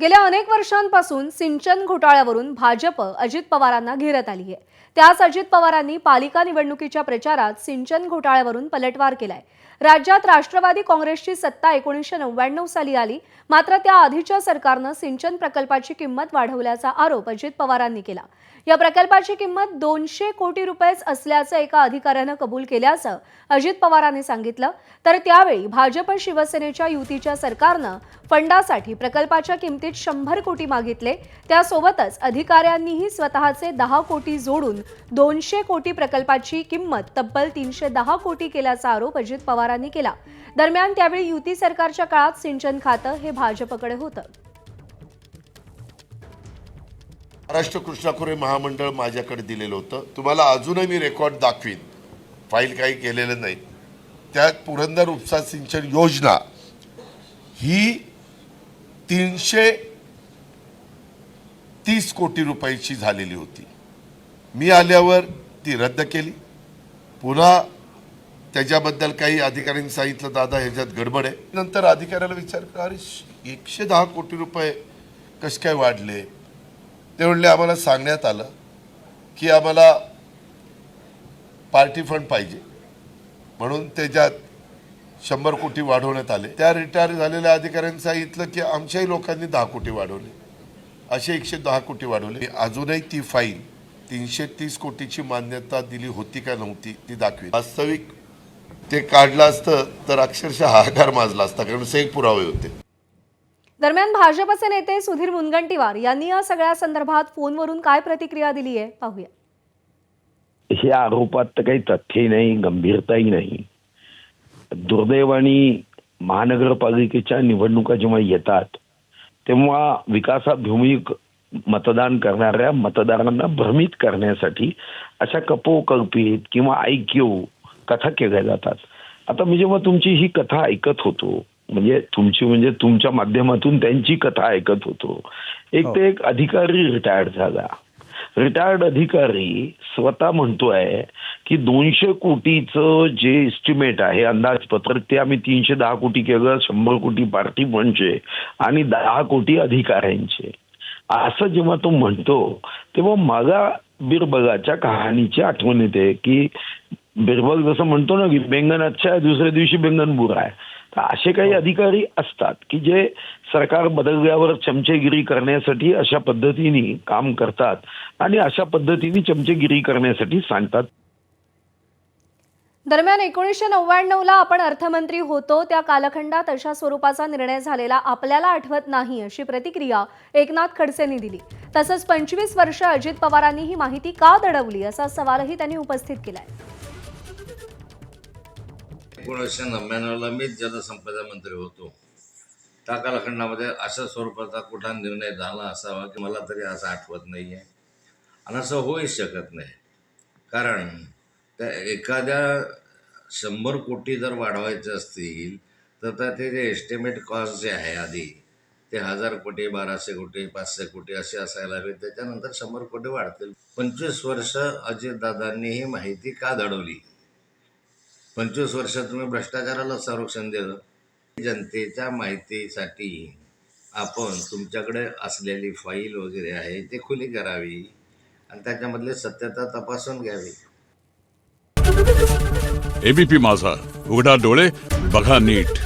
गेल्या अनेक वर्षांपासून सिंचन घोटाळ्यावरून भाजप अजित पवारांना घेरत आली आहे। त्याच अजित पवारांनी पालिका निवडणुकीच्या प्रचारात सिंचन घोटाळ्यावरून पलटवार केलाय। राज्यात राष्ट्रवादी काँग्रेसची सत्ता 1999 साली आली, मात्र त्या आधीच्या सरकारनं सिंचन प्रकल्पाची किंमत वाढवल्याचा आरोप अजित पवारांनी केला। या प्रकल्पाची किंमत 200 कोटी रुपयेच असल्याचं एका अधिकाऱ्यानं कबूल केल्याचं अजित पवारांनी सांगितलं। तर त्यावेळी भाजप शिवसेनेच्या युतीच्या सरकारनं फंडासाठी प्रकल्पाच्या किमतीत 100 कोटी मागितले। त्यासोबतच अधिकाऱ्यांनीही स्वतःचे 10 कोटी जोडून 200 कोटी प्रकल्पाची किंमत तब्बल 310 कोटी केल्याचा आरोप अजित पवारांनी केला। दरम्यान त्यावेळी युती सरकारच्या काळात सिंचन खातं हे भाजपकडे होतं। महाराष्ट्र कृष्णा खोरे महामंडळ माझ्याकडे दिलेलं होतं। तुम्हाला अजूनही मी रेकॉर्ड दाखवीन, फाईल काही केलेलं नाही। त्यात पुरंदर उपसा सिंचन योजना ही 330 कोटी रुपयाची झालेली होती। मी आल्यावर ती रद्द केली। पुन्हा त्याच्याबद्दल काही अधिकाऱ्यांनी सांगितलं, दादा ह्याच्यात गडबड आहे। नंतर अधिकाऱ्याला विचारलं, अरे 110 कोटी रुपये कसे काय वाढले? ते म्हणले, आम्हाला सांगण्यात आलं की आम्हाला पार्टी फंड पाहिजे, म्हणून त्याच्यात 100 कोटी वाढवण्यात आले। त्या रिटायर झालेल्या अधिकाऱ्यांनी सांगितलं की आमच्याही लोकांनी 10 कोटी वाढवले, असे 110 कोटी वाढवले। अजूनही ती फाईल 330 कोटीची मान्यता दिली होती का नव्हती ती दाखवी। वास्तविक ते काढलं असतं तर अक्षरशः हाहाकार माजला असता, कारण सगळे पुरावे होते। दरम्यान भाजपचे नेते सुधीर मुनगंटीवार यांनी या सगळ्या संदर्भात फोनवरून काय प्रतिक्रिया दिली आहे पाहूया। या आरोपात तर काही तथ्य नाही, गंभीरताही नाही। दुर्दैवाने महानगरपालिकेच्या निवडणुका जेव्हा येतात तेव्हा विकासाभिमुख मतदान करणाऱ्या मतदारांना भ्रमित करण्यासाठी अशा कपोकल्पित किंवा ऐक्यू कथा केल्या जातात। आता मी जेव्हा तुमची ही कथा ऐकत होतो, म्हणजे तुमच्या माध्यमातून त्यांची कथा ऐकत होतो, एक ते एक अधिकारी रिटायर्ड झाला। रिटायर्ड अधिकारी स्वतः म्हणतोय की 200 कोटीचं जे एस्टिमेट आहे, अंदाजपत्रक, ते आम्ही 310 कोटी केलं, 100 कोटी पार्टी फंडचे आणि 10 कोटी अधिकाऱ्यांचे। असं जेव्हा तो म्हणतो तेव्हा मला बिरबलाच्या कहाणीची आठवण येते की बिरबल जसं म्हणतो ना की बेंगन अच्छा आहे, दुसऱ्या दिवशी बेंगन बुरा आहे। तर असे काही अधिकारी असतात की जे सरकार बदलल्यावर चमचेगिरी करण्यासाठी अशा पद्धतीने काम करतात आणि अशा पद्धतीने चमचेगिरी करण्यासाठी सांगतात। दरम्यान 1999 ला आपण अर्थमंत्री होतो, त्या कालखंडात अशा स्वरूपाचा निर्णय झालेला आपल्याला आठवत नाही, अशी प्रतिक्रिया एकनाथ खडसेंनी दिली। तसंच 25 वर्ष अजित पवारांनी ही माहिती का दडवली, असा सवालही त्यांनी उपस्थित केलाय। 1999 ला मीच जलसंपदा मंत्री होतो। त्या कालखंडामध्ये अशा स्वरूपाचा कुठला निर्णय झाला असावा की मला तरी असं आठवत नाही आहे, आणि असं होऊ शकत नाही। कारण त्या एखाद्या 100 कोटी जर वाढवायचे असतील तर त्याचे जे एस्टिमेट कॉस्ट जे आहे आधी ते 1000 कोटी, 1200 कोटी, 500 कोटी असे असायला हवे। त्याच्यानंतर 100 कोटी वाढतील। 25 वर्ष अजितदादांनी ही माहिती का दडवली? 25 वर्ष तुम्ही भ्रष्टाचाराला संरक्षण दिलं। जनतेच्या माहितीसाठी आपण तुमच्याकडे असलेली फाईल वगैरे आहे ते खुली करावी आणि त्याच्यामधली सत्यता तपासून घ्यावी। एबीपी माझा, उघडा डोळे बघा नीट।